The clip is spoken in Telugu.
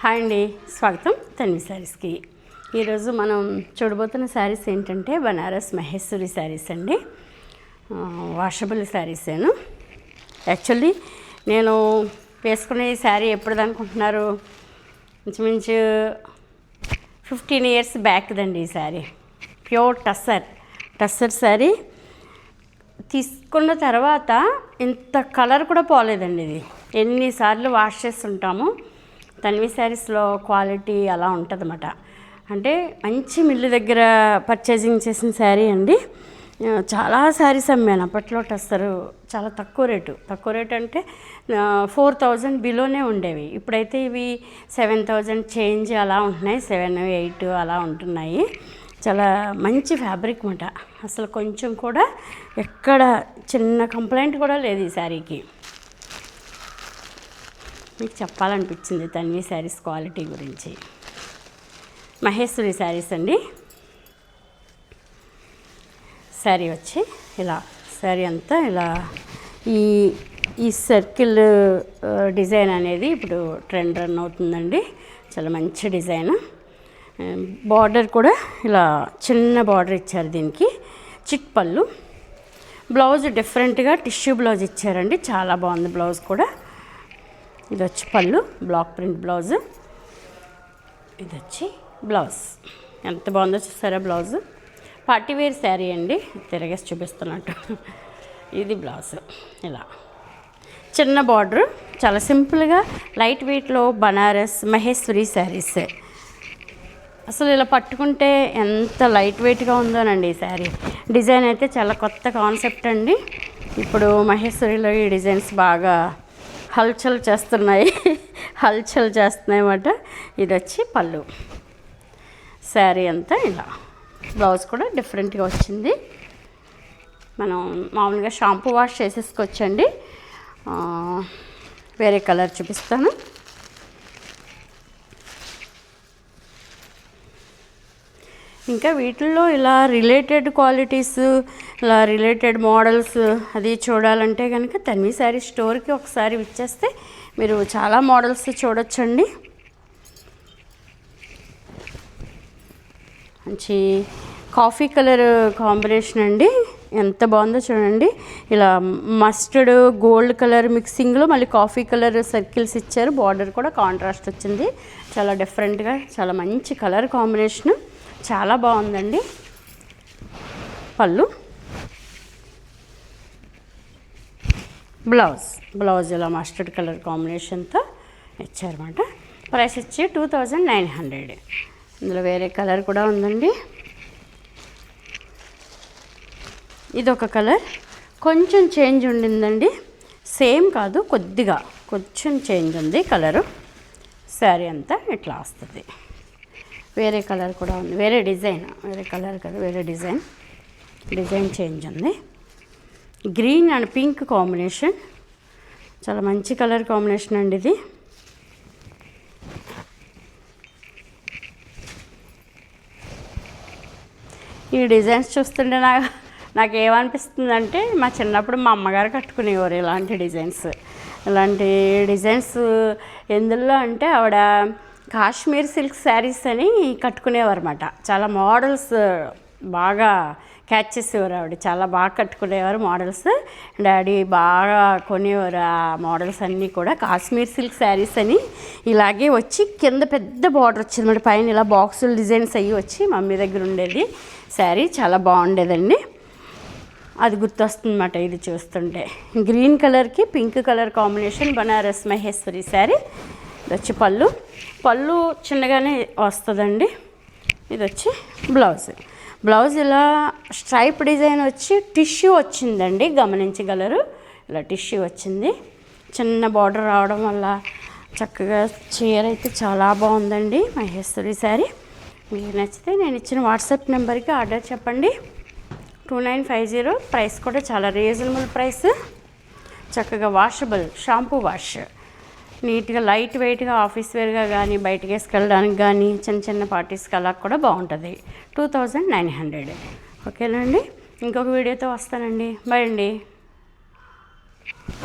హాయ్ అండి, స్వాగతం తన్వి శారీస్కి. ఈరోజు మనం చూడబోతున్న శారీస్ ఏంటంటే బనారస్ మహేశ్వరి శారీస్ అండి. వాషబుల్ శారీసేను. యాక్చువల్లీ నేను వేసుకునే ఈ శారీ ఎప్పుడు అనుకుంటున్నారు, ఇంచుమించు 15 years బ్యాక్దండి ఈ శారీ. ప్యూర్ టస్సర్ శారీ. తీసుకున్న తర్వాత ఇంత కలర్ కూడా పోలేదండి. ఇది ఎన్నిసార్లు వాష్ చేస్తుంటాము. తన్వి శారీస్లో క్వాలిటీ అలా ఉంటుందన్నమాట. అంటే మంచి మిల్లు దగ్గర పర్చేజింగ్ చేసిన శారీ అండి. చాలా శారీస్ అమ్మాను అప్పట్లో. టస్సరు చాలా తక్కువ రేటు అంటే 4000 బిలోనే ఉండేవి. ఇప్పుడైతే ఇవి 7000 చేంజ్ అలా ఉంటున్నాయి, 7-8 అలా ఉంటున్నాయి. చాలా మంచి ఫ్యాబ్రిక్ అన్నమాట. అసలు కొంచెం కూడా ఎక్కడ చిన్న కంప్లైంట్ కూడా లేదు ఈ శారీకి. మీకు చెప్పాలనిపించింది తన్వి శారీస్ క్వాలిటీ గురించి. మహేశ్వరి శారీస్ అండి. శారీ వచ్చి ఇలా, శారీ అంతా ఇలా ఈ సర్కిల్ డిజైన్ అనేది ఇప్పుడు ట్రెండ్ రన్ అవుతుందండి. చాలా మంచి డిజైన్. బార్డర్ కూడా ఇలా చిన్న బార్డర్ ఇచ్చారు. దీనికి చిట్ పళ్ళు. బ్లౌజ్ డిఫరెంట్గా టిష్యూ బ్లౌజ్ ఇచ్చారండి. చాలా బాగుంది బ్లౌజ్ కూడా. ఇది వచ్చి పళ్ళు, బ్లాక్ ప్రింట్ బ్లౌజ్. ఇది వచ్చి బ్లౌజ్. ఎంత బాగుందో చూసారా బ్లౌజ్. పార్టీవేర్ శారీ అండి, తిరగేసి చూపిస్తున్నట్టు. ఇది బ్లౌజ్. ఇలా చిన్న బార్డర్, చాలా సింపుల్గా లైట్ వెయిట్లో బనారస్ మహేశ్వరి శారీస్. అసలు ఇలా పట్టుకుంటే ఎంత లైట్ వెయిట్గా ఉందోనండి ఈ శారీ. డిజైన్ అయితే చాలా కొత్త కాన్సెప్ట్ అండి. ఇప్పుడు మహేశ్వరిలో ఈ డిజైన్స్ బాగా హల్చల్ చేస్తున్నాయి అన్నమాట. ఇది వచ్చి పళ్ళు. శారీ అంతా ఇలా. బ్లౌజ్ కూడా డిఫరెంట్గా వచ్చింది. మనం మామూలుగా షాంపూ వాష్ చేసేసుకోవచ్చండి. వేరే కలర్ చూపిస్తాను. ఇంకా వీటిల్లో ఇలా రిలేటెడ్ క్వాలిటీస్, ఇలా రిలేటెడ్ మోడల్స్ అది చూడాలంటే కనుక తన్వి శారీ స్టోర్కి ఒకసారి విచ్చేస్తే మీరు చాలా మోడల్స్ చూడొచ్చండి. మంచి కాఫీ కలర్ కాంబినేషన్ అండి. ఎంత బాగుందో చూడండి. ఇలా మస్టర్డ్ గోల్డ్ కలర్ మిక్సింగ్లో మళ్ళీ కాఫీ కలర్ సర్కిల్స్ ఇచ్చారు. బార్డర్ కూడా కాంట్రాస్ట్ వచ్చింది. చాలా డిఫరెంట్గా, చాలా మంచి కలర్ కాంబినేషను. చాలా బాగుందండి. పళ్ళు, బ్లౌజ్ ఇలా మస్టర్డ్ కలర్ కాంబినేషన్తో ఇచ్చారన్నమాట. ప్రైస్ వచ్చి 2900. ఇందులో వేరే కలర్ కూడా ఉందండి. ఇదొక కలర్, కొంచెం చేంజ్ ఉండిందండి. సేమ్ కాదు, కొంచెం చేంజ్ ఉంది కలరు. శారీ అంతా ఇట్లా వస్తుంది. వేరే కలర్ కూడా ఉంది, వేరే డిజైన్, వేరే కలర్ కదా, వేరే డిజైన్ చేంజ్ ఉంది. Green and pink combination. చాలా మంచి కలర్ కాంబినేషన్ అండి ఇది. ఈ డిజైన్స్ చూస్తుంటే నాకు ఏమనిపిస్తుందంటే, మా చిన్నప్పుడు మా అమ్మగారు కట్టుకునేవారు ఇలాంటి డిజైన్స్. ఎందులో అంటే ఆవిడ కాశ్మీర్ సిల్క్ శారీస్ అని కట్టుకునేవారు అన్నమాట. చాలా మోడల్స్ బాగా క్యాచ్ చేసేవారు ఆవిడ. చాలా బాగా కట్టుకునేవారు మోడల్స్. డాడీ బాగా కొనేవారు ఆ మోడల్స్ అన్నీ కూడా. కాశ్మీర్ సిల్క్ శారీస్ అని ఇలాగే వచ్చి కింద పెద్ద బార్డర్ వచ్చింది అన్నమాట. పైన ఇలా బాక్సులు డిజైన్స్ అయ్యి వచ్చి మమ్మీ దగ్గర ఉండేది శారీ. చాలా బాగుండేదండి. అది గుర్తొస్తుంది అన్నమాట ఇది చూస్తుంటే. గ్రీన్ కలర్కి pink colour combination Banaras Maheshwari sari. ఇది వచ్చి పళ్ళు చిన్నగానే వస్తుందండి. ఇది వచ్చి బ్లౌజ్ ఇలా స్ట్రైప్ డిజైన్ వచ్చి టిష్యూ వచ్చిందండి, గమనించగలరు. ఇలా టిష్యూ వచ్చింది. చిన్న బార్డర్ రావడం వల్ల చక్కగా చీర అయితే చాలా బాగుందండి మహేశ్వరి శారీ. మీకు నచ్చితే నేను ఇచ్చిన వాట్సాప్ నెంబర్కి ఆర్డర్ చెప్పండి. 2950. ప్రైస్ కూడా చాలా రీజనబుల్ ప్రైస్. చక్కగా వాషబుల్, షాంపూ వాష్. నీట్గా లైట్ వెయిట్గా ఆఫీస్ వేర్గా కానీ బయటకి వేసుకెళ్ళడానికి కానీ చిన్న పార్టీస్కి అలా కూడా బాగుంటుంది. 2900. ఓకేనండి. ఇంకొక వీడియోతో వస్తానండి. బాయ్ అండి.